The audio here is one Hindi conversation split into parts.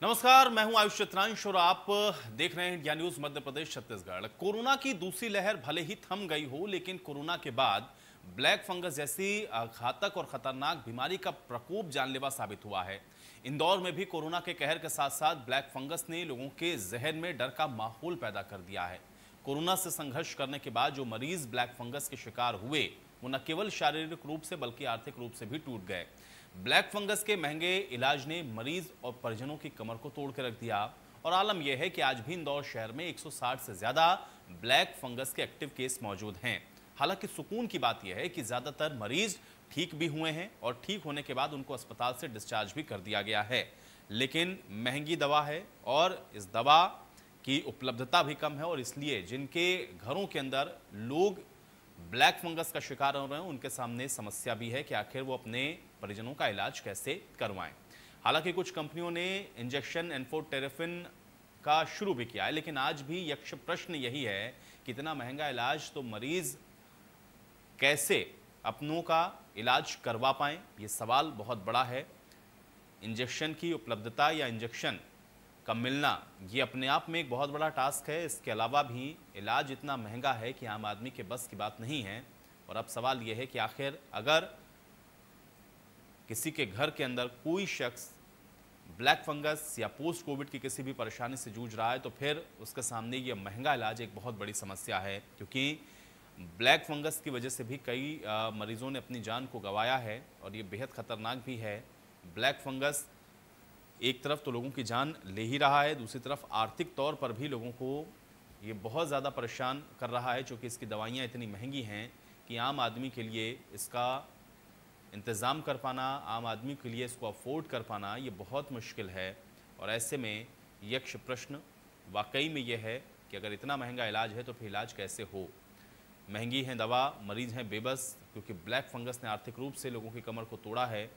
नमस्कार, मैं हूं आयुष चित्रांश और आप देख रहे हैं India news Madhya Pradesh Chhattisgarh. Corona की दूसरी लहर भले ही थम गई हो, लेकिन कोरोना के बाद ब्लैक फंगस जैसी घातक और खतरनाक बीमारी का प्रकोप जानलेवा साबित हुआ है। इंदौर में भी कोरोना के कहर के साथ साथ ब्लैक फंगस ने लोगों के जहन में डर का माहौल पैदा कर दिया है। कोरोना से संघर्ष करने के बाद जो मरीज ब्लैक फंगस के शिकार हुए, वो न केवल शारीरिक रूप से बल्कि आर्थिक रूप से भी टूट गए। ब्लैक फंगस के महंगे इलाज ने मरीज और परिजनों की कमर को तोड़ के रख दिया। और आलम यह है कि आज भी इंदौर शहर में 160 से ज्यादा ब्लैक फंगस के एक्टिव केस मौजूद हैं। हालांकि सुकून की बात यह है कि ज्यादातर मरीज ठीक भी हुए हैं और ठीक होने के बाद उनको अस्पताल से डिस्चार्ज भी कर दिया गया है। लेकिन महंगी दवा है और इस दवा की उपलब्धता भी कम है, और इसलिए जिनके घरों के अंदर लोग ब्लैक फंगस का शिकार हो रहे हैं, उनके सामने समस्या भी है कि आखिर वो अपने परिजनों का इलाज कैसे करवाएं। हालांकि कुछ कंपनियों ने इंजेक्शन एन्फोटेरेफिन का शुरू भी किया है, लेकिन आज भी यक्ष प्रश्न यही है कि इतना महंगा इलाज तो मरीज कैसे अपनों का इलाज करवा पाएं, ये सवाल बहुत बड़ा है। इंजेक्शन की उपलब्धता या इंजेक्शन का मिलना ये अपने आप में एक बहुत बड़ा टास्क है। इसके अलावा भी इलाज इतना महंगा है कि आम आदमी के बस की बात नहीं है। और अब सवाल यह है कि आखिर अगर किसी के घर के अंदर कोई शख्स ब्लैक फंगस या पोस्ट कोविड की किसी भी परेशानी से जूझ रहा है, तो फिर उसके सामने ये महंगा इलाज एक बहुत बड़ी समस्या है। क्योंकि ब्लैक फंगस की वजह से भी कई मरीजों ने अपनी जान को गंवाया है और ये बेहद खतरनाक भी है। ब्लैक फंगस एक तरफ तो लोगों की जान ले ही रहा है, दूसरी तरफ आर्थिक तौर पर भी लोगों को ये बहुत ज़्यादा परेशान कर रहा है, क्योंकि इसकी दवाइयाँ इतनी महंगी हैं कि आम आदमी के लिए इसका इंतज़ाम कर पाना, आम आदमी के लिए इसको अफोर्ड कर पाना ये बहुत मुश्किल है। और ऐसे में यक्ष प्रश्न वाकई में ये है कि अगर इतना महंगा इलाज है तो फिर इलाज कैसे हो। महंगी है दवा, मरीज हैं बेबस, क्योंकि ब्लैक फंगस ने आर्थिक रूप से लोगों की कमर को तोड़ा है।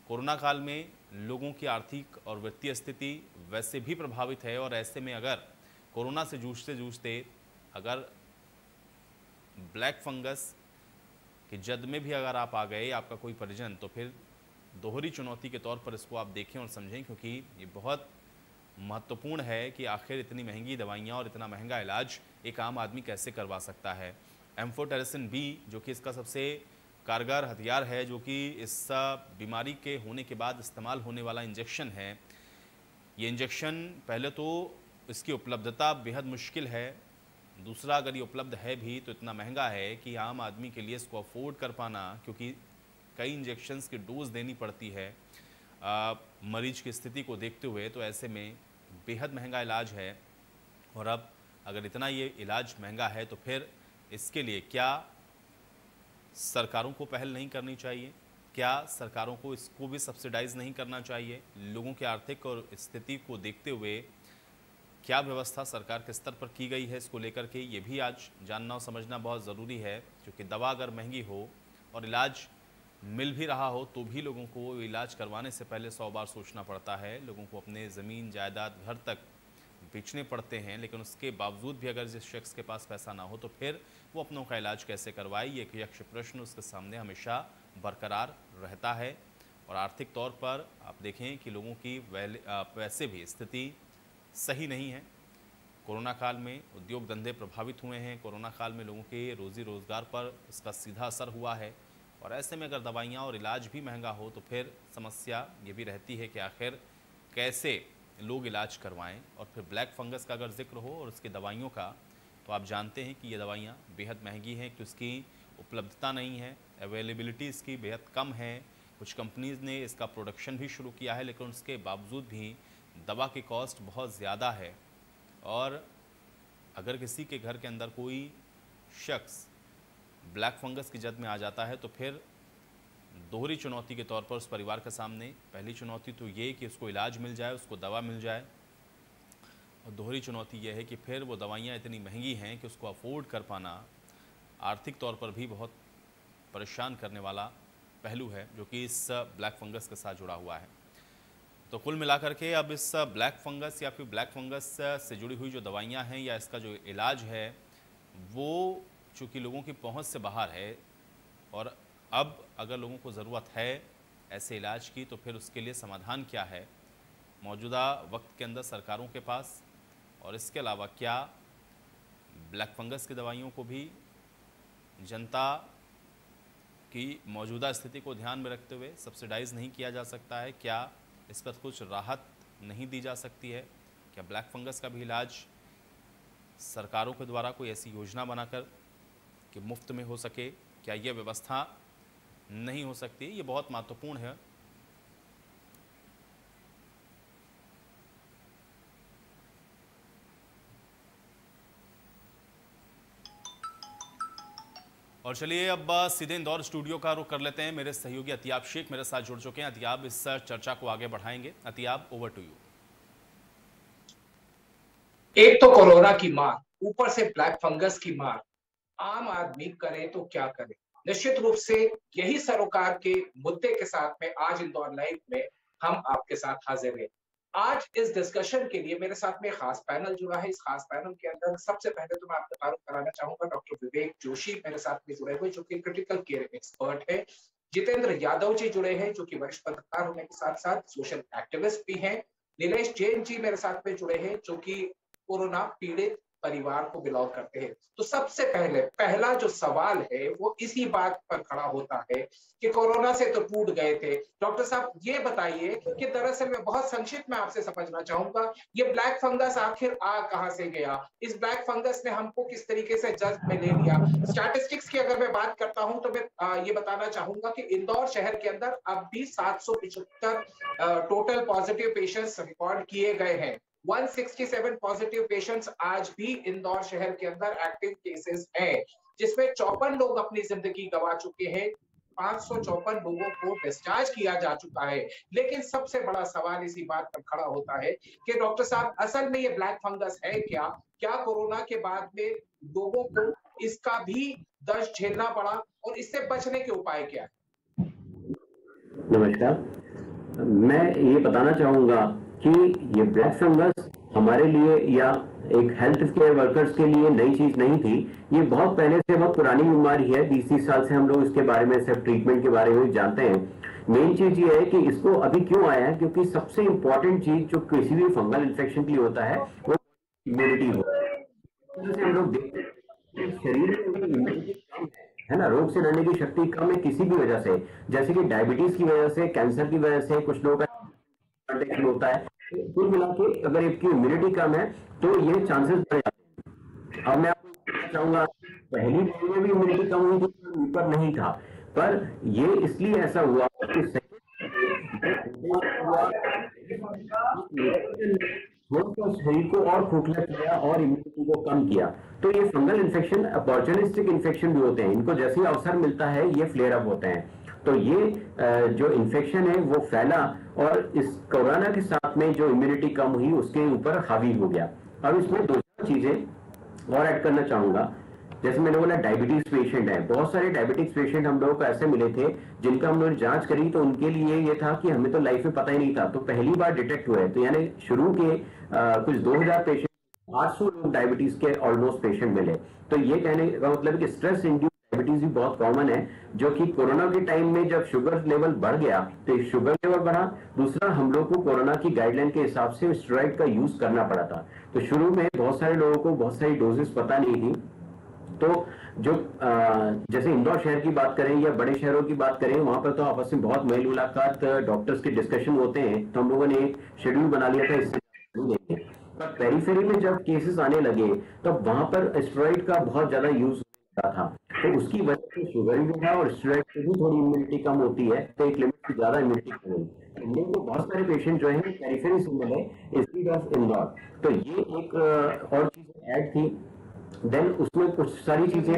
कोरोना काल में लोगों की आर्थिक और वित्तीय स्थिति वैसे भी प्रभावित है, और ऐसे में अगर कोरोना से जूझते जूझते अगर ब्लैक फंगस कि जद में भी अगर आप आ गए आपका कोई परिजन, तो फिर दोहरी चुनौती के तौर पर इसको आप देखें और समझें, क्योंकि ये बहुत महत्वपूर्ण है कि आखिर इतनी महंगी दवाइयाँ और इतना महंगा इलाज एक आम आदमी कैसे करवा सकता है। एम्फोटेरेसिन बी जो कि इसका सबसे कारगर हथियार है, जो कि इस बीमारी के होने के बाद इस्तेमाल होने वाला इंजेक्शन है। ये इंजेक्शन पहले तो इसकी उपलब्धता बेहद मुश्किल है, दूसरा अगर ये उपलब्ध है भी तो इतना महंगा है कि आम आदमी के लिए इसको अफोर्ड कर पाना, क्योंकि कई इंजेक्शन्स की डोज देनी पड़ती है मरीज की स्थिति को देखते हुए, तो ऐसे में बेहद महंगा इलाज है। और अब अगर इतना ये इलाज महंगा है तो फिर इसके लिए क्या सरकारों को पहल नहीं करनी चाहिए? क्या सरकारों को इसको भी सब्सिडाइज नहीं करना चाहिए? लोगों की आर्थिक और स्थिति को देखते हुए क्या व्यवस्था सरकार के स्तर पर की गई है इसको लेकर के, ये भी आज जानना और समझना बहुत ज़रूरी है। क्योंकि दवा अगर महंगी हो और इलाज मिल भी रहा हो तो भी लोगों को इलाज करवाने से पहले 100 बार सोचना पड़ता है। लोगों को अपने ज़मीन जायदाद घर तक बेचने पड़ते हैं, लेकिन उसके बावजूद भी अगर जिस शख्स के पास पैसा ना हो तो फिर वो अपनों का इलाज कैसे करवाए, ये एक यक्ष प्रश्न उसके सामने हमेशा बरकरार रहता है। और आर्थिक तौर पर आप देखें कि लोगों की वैसे भी स्थिति सही नहीं है। कोरोना काल में उद्योग धंधे प्रभावित हुए हैं, कोरोना काल में लोगों के रोज़ी रोज़गार पर इसका सीधा असर हुआ है। और ऐसे में अगर दवाइयाँ और इलाज भी महंगा हो तो फिर समस्या ये भी रहती है कि आखिर कैसे लोग इलाज करवाएं। और फिर ब्लैक फंगस का अगर जिक्र हो और उसकी दवाइयों का, तो आप जानते हैं कि ये दवाइयाँ बेहद महंगी हैं, कि उसकी उपलब्धता नहीं है, अवेलेबिलिटी इसकी बेहद कम है। कुछ कंपनीज़ ने इसका प्रोडक्शन भी शुरू किया है, लेकिन उसके बावजूद भी दवा की कॉस्ट बहुत ज़्यादा है। और अगर किसी के घर के अंदर कोई शख्स ब्लैक फंगस की जद में आ जाता है तो फिर दोहरी चुनौती के तौर पर उस परिवार के सामने पहली चुनौती तो ये कि उसको इलाज मिल जाए, उसको दवा मिल जाए, और दोहरी चुनौती ये है कि फिर वो दवाइयाँ इतनी महंगी हैं कि उसको अफोर्ड कर पाना आर्थिक तौर पर भी बहुत परेशान करने वाला पहलू है, जो कि इस ब्लैक फंगस के साथ जुड़ा हुआ है। तो कुल मिलाकर के अब इस ब्लैक फंगस या फिर ब्लैक फंगस से जुड़ी हुई जो दवाइयाँ हैं या इसका जो इलाज है, वो चूँकि लोगों की पहुँच से बाहर है, और अब अगर लोगों को ज़रूरत है ऐसे इलाज की तो फिर उसके लिए समाधान क्या है, मौजूदा वक्त के अंदर सरकारों के पास? और इसके अलावा क्या ब्लैक फंगस की दवाइयों को भी जनता की मौजूदा स्थिति को ध्यान में रखते हुए सब्सिडाइज नहीं किया जा सकता है? क्या इस पर कुछ राहत नहीं दी जा सकती है? क्या ब्लैक फंगस का भी इलाज सरकारों के द्वारा कोई ऐसी योजना बनाकर कि मुफ्त में हो सके? क्या यह व्यवस्था नहीं हो सकती? ये बहुत महत्वपूर्ण है। और चलिए अब सीधे इंदौर स्टूडियो का रुख कर लेते हैं। मेरे सहयोगी अतियाब शेख मेरे साथ जुड़ चुके हैं। अतियाब, इस चर्चा को आगे बढ़ाएंगे। अतियाब, ओवर टू यू। एक तो कोरोना की मार, ऊपर से ब्लैक फंगस की मार, आम आदमी करे तो क्या करे। निश्चित रूप से यही सरोकार के मुद्दे के साथ में आज इंदौर लाइव में हम आपके साथ हाजिर हैं। आज इस डिस्कशन के लिए मेरे साथ में खास पैनल जुड़ा है। इस खास पैनल के अंदर सबसे पहले तो मैं आपको तारुफ कराना चाहूंगा, डॉक्टर विवेक जोशी मेरे साथ में जुड़े हुए, जो कि क्रिटिकल केयर एक्सपर्ट है। जितेंद्र यादव जी जुड़े हैं, जो कि वरिष्ठ पत्रकार होने के साथ साथ सोशल एक्टिविस्ट भी हैं। नीलेश जैन जी मेरे साथ में जुड़े हैं, जो कि कोरोना पीड़ित परिवार को बिलोंग करते हैं। तो सबसे पहला जो सवाल है वो इसी बात पर खड़ा होता है कि कोरोना से तो टूट गए थे। डॉक्टर साहब, ये बताइए कि दरअसल मैं बहुत संक्षिप्त में आपसे समझना चाहूंगा, ये ब्लैक फंगस आखिर आ कहां से गया? इस ब्लैक फंगस ने हमको किस तरीके से जज्ब में ले लिया? स्टैटिस्टिक्स की अगर मैं बात करता हूं तो मैं ये बताना चाहूंगा कि इंदौर शहर के अंदर अब भी 775 टोटल पॉजिटिव पेशेंट्स रिकॉर्ड किए गए हैं। 167 पॉजिटिव पेशेंट्स आज भी इंदौर शहर के अंदर एक्टिव केसेस हैं, जिसमें 54 लोग अपनी जिंदगी गंवा चुके हैं। 554 लोगों को डिस्चार्ज किया जा चुका है। लेकिन सबसे बड़ा सवाल इसी बात पर खड़ा होता है कि डॉक्टर साहब, असल में ये ब्लैक फंगस है क्या? क्या कोरोना के बाद में लोगों को इसका भी दर्द झेलना पड़ा और इससे बचने के उपाय क्या है? नमस्कार, मैं ये बताना चाहूंगा कि ये ब्लैक फंगस हमारे लिए या एक हेल्थ केयर वर्कर्स के लिए नई चीज नहीं थी। ये बहुत पहले से बहुत पुरानी बीमारी है। 20-30 साल से हम लोग इसके बारे में, सिर्फ ट्रीटमेंट के बारे में जानते हैं। मेन चीज ये है कि इसको अभी क्यों आया है, क्योंकि सबसे इंपॉर्टेंट चीज जो किसी भी फंगल इन्फेक्शन के लिए होता है वो इम्यूनिटी होता है। जैसे हम लोग देखते हैं शरीर में इम्यूनिटी कम है ना, रोग से लड़ने की शक्ति कम है किसी भी वजह से, जैसे कि डायबिटीज की वजह से, कैंसर की वजह से, कुछ लोगों का होता है। कुल मिला के अगर इसकी इम्यूनिटी कम है तो ये चांसेस बढ़ जाते हैं। अब मैं आपको चाहूंगा, पहली वेव में भी इम्यूनिटी कम हुई थी, ऊपर नहीं था, पर ये इसलिए ऐसा हुआ कि शरीर को और खोखला किया और इम्यूनिटी को कम किया। तो ये फंगल इन्फेक्शन अपॉर्चुनिस्टिक इन्फेक्शन भी होते हैं। इनको जैसे ही अवसर मिलता है ये फ्लेयर अप होते हैं। तो ये जो इन्फेक्शन है वो फैला और इस कोरोना के साथ में जो इम्यूनिटी कम हुई उसके ऊपर हावी हो गया। अब इसमें दो चीजें और ऐड करना चाहूंगा। जैसे मैंने बोला, डायबिटीज पेशेंट है, बहुत सारे डायबिटीज पेशेंट हम लोगों को ऐसे मिले थे जिनका हम लोगों ने जांच करी तो उनके लिए ये था कि हमें तो लाइफ में पता ही नहीं था, तो पहली बार डिटेक्ट हुए। तो यानी शुरू के कुछ 2000 पेशेंट, 800 लोग डायबिटीज के ऑलमोस्ट पेशेंट मिले। तो ये कहने का मतलब है कि स्ट्रेस इंड्यूस डायबिटीज भी बहुत कॉमन है, जो कि कोरोना के टाइम में जब शुगर लेवल बढ़ गया तो एक शुगर लेवल बढ़ा, दूसरा हम लोग को कोरोना की गाइडलाइन के हिसाब से स्टेरॉइड का यूज करना पड़ा था। तो शुरू में बहुत सारे लोगों को बहुत सारी डोजेस पता नहीं थी। तो जो जैसे इंदौर शहर की बात करें या बड़े शहरों की बात करें, वहां पर तो आपस में बहुत मेल मुलाकात, डॉक्टर्स के डिस्कशन होते हैं। तो हम लोगों ने एक शेड्यूल बना लिया था इससे, पर पेरिफेरी में जब केसेस आने लगे तब वहां पर स्टेरॉइड का बहुत ज्यादा यूज था, तो उसकी वजह से शुगर भी बढ़ा और स्टेरॉइड से भी थोड़ी इम्यूनिटी कम होती है, तो एक लिमिट से ज्यादा इम्यूनिटी कम हुई। इंडिया को बहुत सारे पेशेंट जो है पेरिफेरी से मिले इंस्टीड ऑफ इंदौर। तो ये एक और चीज ऐड थी। देन उसमें कुछ सारी चीजें,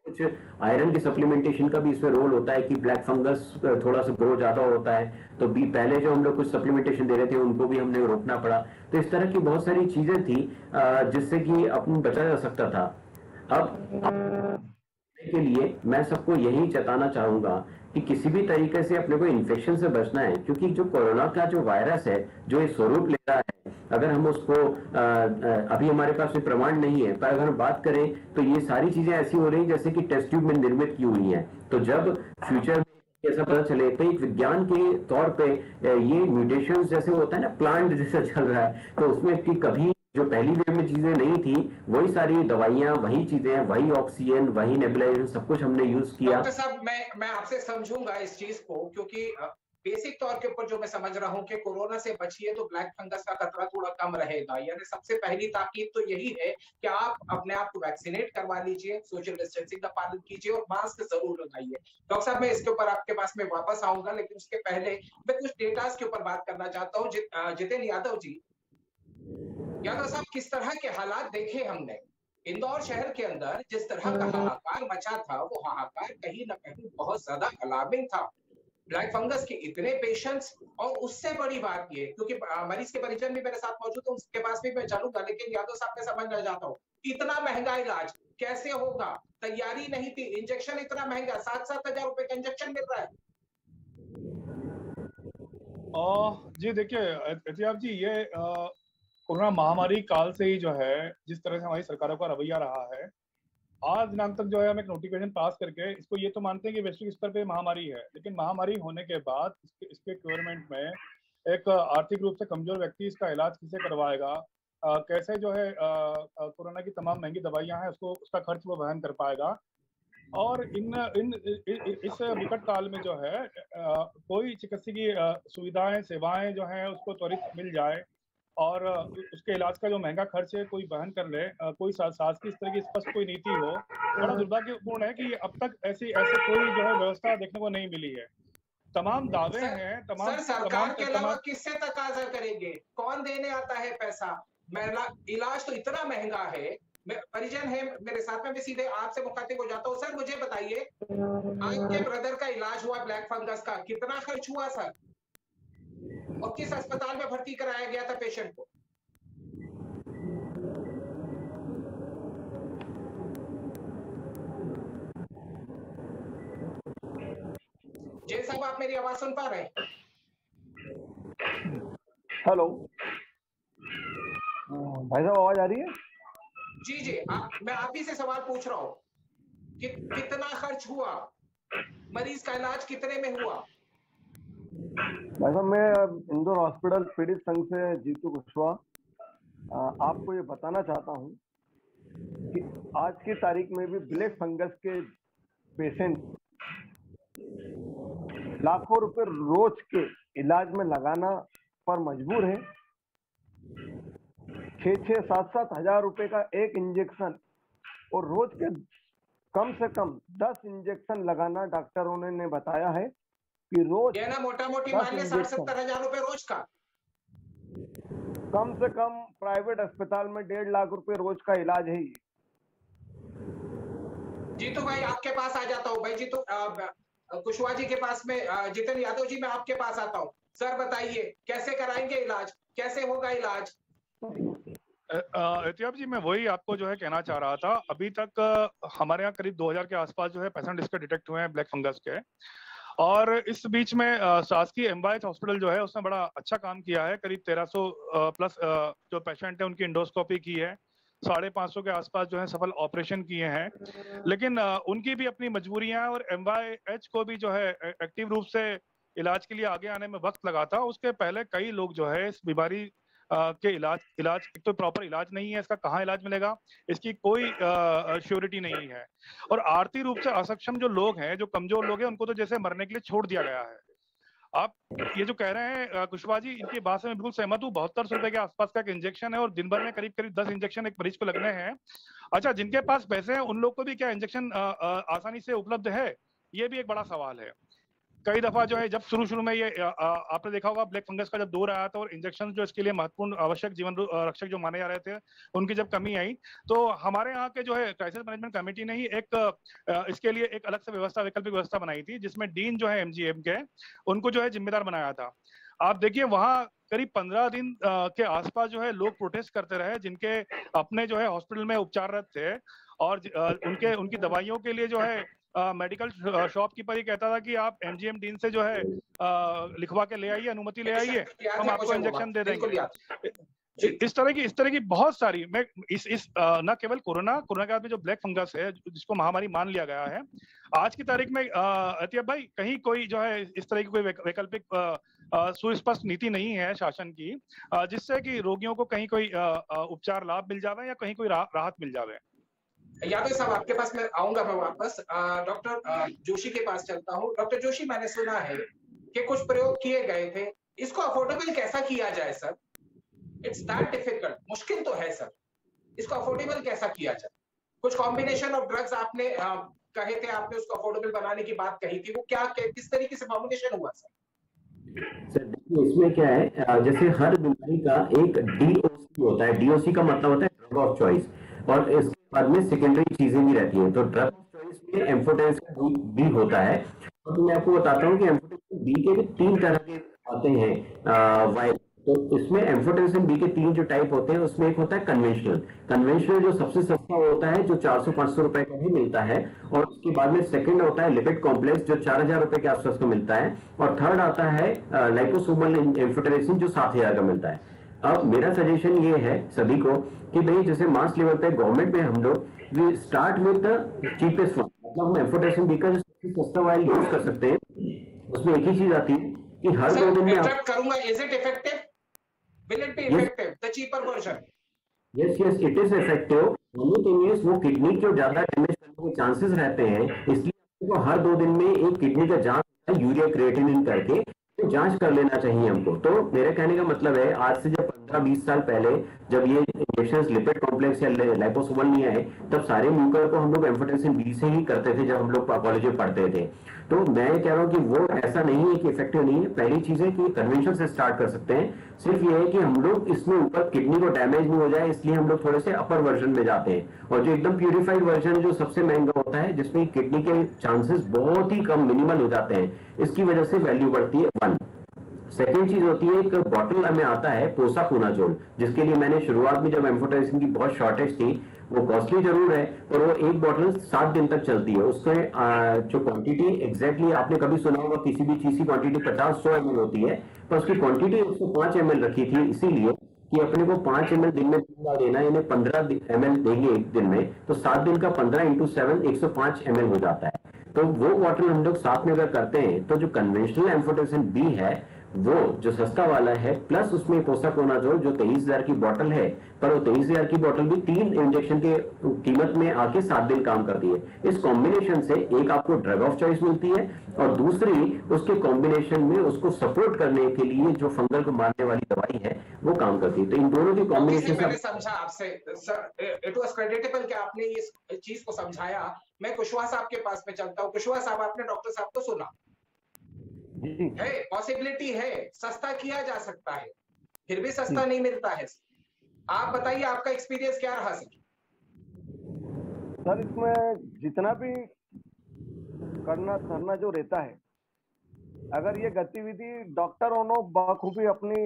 कुछ आयरन की सप्लीमेंटेशन का भी इसमें रोल होता है कि ब्लैक फंगस थोड़ा सा ग्रो ज्यादा होता है, तो भी पहले जो हम लोग कुछ सप्लीमेंटेशन दे रहे थे उनको भी हमने रोकना पड़ा। तो इस तरह की बहुत सारी चीजें थी जिससे कि अपन बचा जा सकता था। अब के लिए मैं सबको यही चेताना चाहूंगा कि किसी भी तरीके से अपने को इन्फेक्शन से बचना है, क्योंकि जो कोरोना का जो वायरस है, जो ये स्वरूप ले रहा है, अगर हम उसको अभी हमारे पास कोई प्रमाण नहीं है, पर अगर हम बात करें तो ये सारी चीजें ऐसी हो रही जैसे कि टेस्ट ट्यूब में निर्मित की हुई हैं। तो जब फ्यूचर में ऐसा पता चले तो एक विज्ञान के तौर पे ये म्यूटेशन जैसे होता है ना, प्लांट जैसे चल रहा है, तो उसमें कि कभी जो पहली वेव में चीजें नहीं थी वही सारी दवाइयां, वही चीजें, वही ऑक्सीजन, वही नेबुलाइजेशन, सब कुछ हमने यूज किया। डॉक्टर साहब, मैं आपसे समझूंगा इस चीज को, क्योंकि बेसिक तौर के ऊपर जो मैं समझ रहा हूँ कि कोरोना से बचिए तो ब्लैक फंगस का खतरा थोड़ा कम रहेगा। यानी सबसे पहली ताकीद तो यही है कि आप अपने आप को वैक्सीनेट करवा लीजिए, सोशल डिस्टेंसिंग का पालन कीजिए और मास्क जरूर लगाइए। डॉक्टर साहब, मैं इसके ऊपर आपके पास में वापस आऊंगा, लेकिन उसके पहले मैं कुछ डेटा के ऊपर बात करना चाहता हूँ। जितेंद्र यादव जी, यादव साहब, किस तरह के हालात देखे हमने इंदौर शहर के अंदर, जिस तरह का हाहाकार मचा था, वो हाहाकार कहीं ना कहीं बहुत ज्यादा अलार्मिंग था। ब्लैक फंगस के इतने पेशेंट्स, और उससे बड़ी बात ये, क्योंकि मरीज के परिजन भी मेरे साथ मौजूद है, उसके पास भी मैं चलूंगा, लेकिन यादव साहब मैं समझना चाहता हूँ, इतना महंगा इलाज कैसे होगा? तैयारी नहीं थी, इंजेक्शन इतना महंगा, 7,000 रुपए का इंजेक्शन मिल रहा है। जी देखिए एहतियाब जी, ये कोरोना महामारी काल से ही जो है, जिस तरह से हमारी सरकारों का रवैया रहा है, आज दिनांक तक जो है हम एक नोटिफिकेशन पास करके इसको ये तो मानते हैं कि वैश्विक स्तर पे महामारी है, लेकिन महामारी होने के बाद इसके गवर्नमेंट में एक आर्थिक रूप से कमजोर व्यक्ति इसका इलाज किसे करवाएगा, कैसे जो है कोरोना की तमाम महंगी दवाइयां हैं उसका खर्च वो वहन कर पाएगा। और इस विकट काल में जो है कोई चिकित्सकीय सुविधाएं, सेवाएं जो हैं उसको त्वरित मिल जाए और उसके इलाज का जो महंगा खर्च है कोई वहन कर ले, कोई शासकीय स्तर की स्पष्ट कोई नीति हो। बड़ा दुर्भाग्यपूर्ण है कि अब तक ऐसे कोई जो है व्यवस्था देखने को नहीं मिली है। तमाम दावे हैं, सर सरकार के अलावा किससे तकाजा करेंगे? कौन देने आता है पैसा? इलाज तो इतना महंगा है। परिजन है मेरे साथ में, मैं सीधे आपसे मुखातिब हो जाता हूँ। सर मुझे बताइए, आपके ब्रदर का इलाज हुआ ब्लैक फंगस का, कितना खर्च हुआ सर? और किस अस्पताल में भर्ती कराया गया था पेशेंट को? जय साहब, आप मेरी आवाज सुन पा रहे हैं? हेलो भाई साहब, आवाज आ रही है? जी, मैं आप ही से सवाल पूछ रहा हूँ कि कितना खर्च हुआ, मरीज का इलाज कितने में हुआ? भाई साहब, मैं इंदौर हॉस्पिटल पीड़ित संघ से जीतू कुशवाहा आपको ये बताना चाहता हूँ कि आज की तारीख में भी ब्लैक फंगस के पेशेंट लाखों रुपए रोज के इलाज में लगाना पर मजबूर है। 6-6, 7-7 हजार रुपए का एक इंजेक्शन, और रोज के कम से कम 10 इंजेक्शन लगाना डॉक्टरों ने बताया है कि रोज ना मोटा मोटी मान ले 60-70 हजार रुपए रोज का। कम से कम प्राइवेट अस्पताल में 1.5 लाख रुपए रोज का इलाज है। जीतू भाई आपके पास आ जाता हूँ। भाई जीतू कुशवाहा जी के पास में, जितेंद्र यादव जी मैं आपके पास आता हूँ। सर बताइए कैसे कराएंगे इलाज, कैसे होगा इलाज? एहतियाब जी, मैं वही आपको जो है कहना चाह रहा था। अभी तक हमारे यहाँ करीब 2000 के आसपास जो है पेशेंट इसके डिटेक्ट हुए हैं ब्लैक फंगस के, और इस बीच में शासकीय एमवाईएच हॉस्पिटल जो है उसने बड़ा अच्छा काम किया है। करीब 1300 प्लस जो पेशेंट है उनकी इंडोस्कोपी की है, 550 के आसपास जो है सफल ऑपरेशन किए हैं। लेकिन उनकी भी अपनी मजबूरियां हैं और एमवाईएच को भी जो है एक्टिव रूप से इलाज के लिए आगे आने में वक्त लगा था। उसके पहले कई लोग जो है इस बीमारी के इलाज एक तो प्रॉपर इलाज नहीं है, इसका कहाँ इलाज मिलेगा इसकी कोई श्योरिटी नहीं है। और आर्थिक रूप से असक्षम जो लोग हैं, जो कमजोर लोग हैं, उनको तो जैसे मरने के लिए छोड़ दिया गया है। आप ये जो कह रहे हैं कुशवाहा जी, इनकी बात से मैं बिल्कुल सहमत हूँ। 72 रुपए के आसपास का एक इंजेक्शन है और दिन भर में करीब 10 इंजेक्शन एक मरीज को लगने हैं। अच्छा, जिनके पास पैसे हैं उन लोग को भी क्या इंजेक्शन आसानी से उपलब्ध है, ये भी एक बड़ा सवाल है। कई दफा जो है जब शुरू में ये आपने देखा होगा ब्लैक फंगस का जब दौर आया था और इंजेक्शन जो इसके लिए महत्वपूर्ण आवश्यक जीवन रक्षक जो माने जा रहे थे उनकी जब कमी आई, तो हमारे यहाँ के जो है क्राइसिस मैनेजमेंट कमेटी ने ही एक इसके लिए एक अलग से व्यवस्था, वैकल्पिक व्यवस्था बनाई थी, जिसमें डीन जो है एमजीएम के, उनको जो है जिम्मेदार बनाया था। आप देखिए वहां करीब 15 दिन के आसपास जो है लोग प्रोटेस्ट करते रहे, जिनके अपने जो है हॉस्पिटल में उपचाररत थे और उनकी दवाइयों के लिए जो है मेडिकल शॉपकीपर ही कहता था कि आप एमजीएम डीन से जो है लिखवा के ले आइए, अनुमति ले आइए, हम आपको इंजेक्शन दे देंगे। इस तरह की बहुत सारी, मैं इस न केवल कोरोना के बाद में जो ब्लैक फंगस है जिसको महामारी मान लिया गया है आज की तारीख में, अतिया भाई, कहीं कोई जो है इस तरह की कोई वैकल्पिक सुस्पष्ट नीति नहीं है शासन की जिससे कि रोगियों को कहीं कोई उपचार लाभ मिल जावे या कहीं कोई राहत मिल जावे। यादव साहब आपके पास मैं आऊंगा, मैं वापस डॉक्टर जोशी के पास चलता हूँ। डॉक्टर जोशी, मैंने सुना है कि कुछ प्रयोग किए गए थे, इसको अफोर्डेबल कैसा किया जाए सर? इट्स दैट डिफिकल्ट, मुश्किल तो है सर, इसको अफोर्डेबल कैसा किया जाए? कुछ कॉम्बिनेशन ऑफ ड्रग्स आपने कहे थे, आपने उसको अफोर्डेबल बनाने की बात कही थी, वो क्या किस तरीके से कॉम्बिनेशन हुआ सर? सर देखिए इसमें क्या है, जैसे हर बीमारी का एक डीओसी होता है। डीओसी का मतलब होता है ड्रग ऑफ चॉइस, और इसके बाद में सेकेंडरी चीजें भी रहती हैं। तो ड्रग ऑफ चॉइस में एम्फोटेंसिन बी होता है। तो मैं आपको बताता हूँ कि एम्फोटेंसिन बी के 3 तरह के आते हैं वायल। तो इसमें एम्फोटेंसिन बी के 3 जो टाइप होते हैं, उसमें एक होता है कन्वेंशनल जो सबसे सस्ता होता है, जो 400-500 रुपए का भी मिलता है। और उसके बाद में सेकंड होता है लिपिड कॉम्प्लेक्स, जो 4000 रुपए के आसपास का मिलता है। और थर्ड आता है लाइपोसोमल एम्फोटेरेसिन, जो 7000 का मिलता है। अब मेरा सजेशन ये है सभी को कि भाई जैसे मास लेवल पे गवर्नमेंट में हम लोग we start with the cheapest one, मतलब हम एम्फोटेरेसिन बी का जो सबसे सस्ता वायल यूज कर सकते हैं। उसमें एक ही चीज आती है कि हर 2 दिन में करूंगा, is it effective? Will it be effective? The cheaper version? Yes, it is effective. Only thing is वो किडनी को ज्यादा डैमेज करने के चांसेस रहते हैं, इसलिए आपको हर 2 दिन में एक किडनी का जांच होता है यूरिया क्रिएटिनिन करके, तो जांच कर लेना चाहिए हमको। तो मेरे कहने का मतलब है, आज से जब 15-20 साल पहले जब ये इंजेक्शन लिपिड कॉम्प्लेक्स या लाइपोसोमल नहीं आए, तब सारे म्यूकर को हम लोग एम्फोटेंसिन बी से ही करते थे जब हम लोग कॉलेज में पढ़ते थे। तो मैं कह रहा हूँ कि वो ऐसा नहीं है कि इफेक्टिव नहीं है। पहली चीज है कि कन्वेंशन से स्टार्ट कर सकते हैं। सिर्फ ये है कि हम लोग इसमें ऊपर किडनी को डैमेज नहीं हो जाए, इसलिए हम लोग थोड़े से अपर वर्जन में जाते हैं। और जो एकदम प्यूरिफाइड वर्जन जो सबसे महंगा होता है, जिसमें किडनी के चांसेस बहुत ही कम मिनिमल हो जाते हैं, इसकी वजह से वैल्यू बढ़ती है 1। सेकेंड चीज होती है, एक बॉटल में आता है पोसाकोनाजोल, जिसके लिए मैंने शुरुआत में जब एम्फोटेरेसिन की बहुत शॉर्टेज थी, वो कॉस्टली जरूर है, पर वो एक बॉटल 7 दिन तक चलती है। उसमें जो क्वांटिटी एग्जैक्टली आपने कभी सुना होगा, किसी भी चीज की क्वांटिटी 50-100 ml होती है, पर उसकी क्वांटिटी 105 ml रखी थी, इसीलिए कि अपने को 5 ml दिन में 3 बार देना है, इन्हें 15 ml देंगे एक दिन में, तो 7 दिन का 15 × 7 105 ml हो जाता है। तो वो बॉटल हम लोग साथ में अगर करते हैं, तो जो कन्वेंशनल एम्फोटेरेसिन बी है, वो जो सस्ता वाला है, प्लस उसमें पोसाकोनाजोल जो 23,000 की बोतल है, पर वो 23,000 की बोतल भी 3 इंजेक्शन के कीमत में आके 7 दिन काम करती है। इस कॉम्बिनेशन से एक आपको ड्रग ऑफ चॉइस मिलती है, और दूसरी उसके कॉम्बिनेशन में उसको सपोर्ट करने के लिए जो फंगल को मारने वाली दवाई है वो काम करती है। तो इन दोनों की कॉम्बिनेशन से मैंने समझा आपसे सर, इट वाज क्रेडिटेबल कि आपने इस चीज को समझाया। मैं कुशवाहा साहब के पास में चलता हूँ। कुशवाहा साहब, आपने डॉक्टर साहब को सुना है, पॉसिबिलिटी है, सस्ता किया जा सकता है, फिर भी सस्ता नहीं मिलता है। आप बताइए, आपका एक्सपीरियंस क्या रहा सर? सर, इसमें जितना भी करना धरना जो रहता है, अगर ये गतिविधि डॉक्टरों ने बखूबी अपनी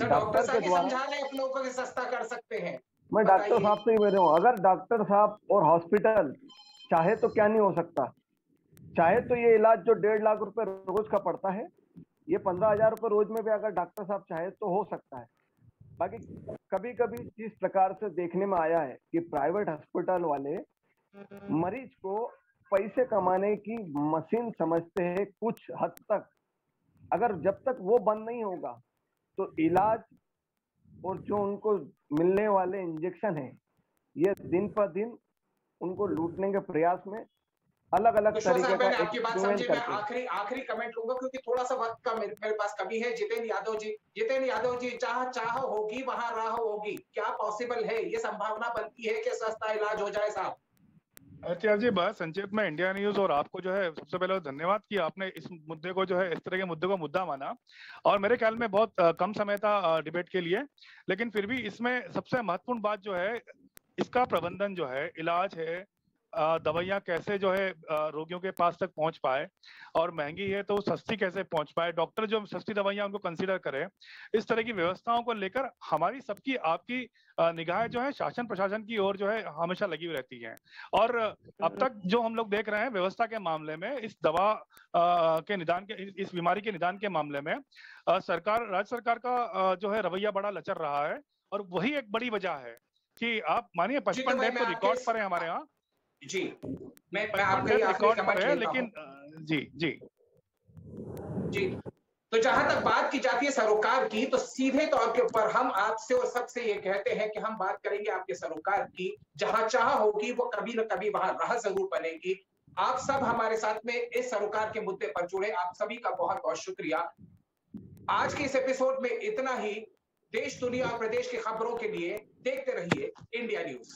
डॉक्टर साहब समझा रहे अपनों को कि सस्ता कर सकते हैं। मैं डॉक्टर साहब से ही बोल रहा हूँ, अगर डॉक्टर साहब और हॉस्पिटल चाहे तो क्या नहीं हो सकता। चाहे तो ये इलाज जो 1.5 लाख रुपए रोज का पड़ता है, ये 15,000 रुपए रोज में भी अगर डॉक्टर साहब चाहे तो हो सकता है। बाकी कभी कभी जिस प्रकार से देखने में आया है कि प्राइवेट हॉस्पिटल वाले मरीज को पैसे कमाने की मशीन समझते हैं कुछ हद तक। अगर जब तक वो बंद नहीं होगा तो इलाज और जो उनको मिलने वाले इंजेक्शन है, ये दिन पर दिन उनको लूटने के प्रयास में अलग अलग तरीके का आपकी बात समझे। मैं आखिरी कमेंट लूंगा क्योंकि थोड़ा सा वक्त का मेरे पास कमी है। जितेंद्र यादव जी, चाह होगी वहां राह होगी। क्या पॉसिबल है, ये संभावना बनती है कि सस्ता इलाज हो जाए साहब? जी, बस संक्षेप में इंडिया न्यूज और आपको जो है सबसे पहले धन्यवाद कि आपने इस मुद्दे को जो है, इस तरह के मुद्दे को मुद्दा माना। और मेरे ख्याल में बहुत कम समय था डिबेट के लिए, लेकिन फिर भी इसमें सबसे महत्वपूर्ण बात जो है, इसका प्रबंधन जो है, इलाज है, दवाइयाँ कैसे जो है रोगियों के पास तक पहुंच पाए, और महंगी है तो सस्ती कैसे पहुंच पाए, डॉक्टर जो सस्ती दवाइयाँ उनको कंसीडर करें, इस तरह की व्यवस्थाओं को लेकर हमारी सबकी आपकी निगाहें जो है शासन प्रशासन की ओर जो है हमेशा लगी हुई रहती हैं। और अब तक जो हम लोग देख रहे हैं व्यवस्था के मामले में, इस दवा के निदान के, इस बीमारी के निदान के मामले में राज्य सरकार का जो है रवैया बड़ा लचर रहा है। और वही एक बड़ी वजह है कि आप मानिए 55 डेथ तो रिकॉर्ड पर है हमारे यहाँ जी। मैं 55 आपका डेथ रिकॉर्ड पर है, लेता लेकिन जी जी। तो जहां तक बात की जाती है सरोकार की, तो सीधे तौर के ऊपर हम आपसे और सबसे ये कहते हैं कि हम बात करेंगे आपके सरोकार की। जहां चाह होगी वो कभी न कभी वहां राह जरूर बनेगी। आप सब हमारे साथ में इस सरोकार के मुद्दे पर जुड़े, आप सभी का बहुत बहुत शुक्रिया। आज के इस एपिसोड में इतना ही। देश दुनिया और प्रदेश की खबरों के लिए देखते रहिए इंडिया न्यूज।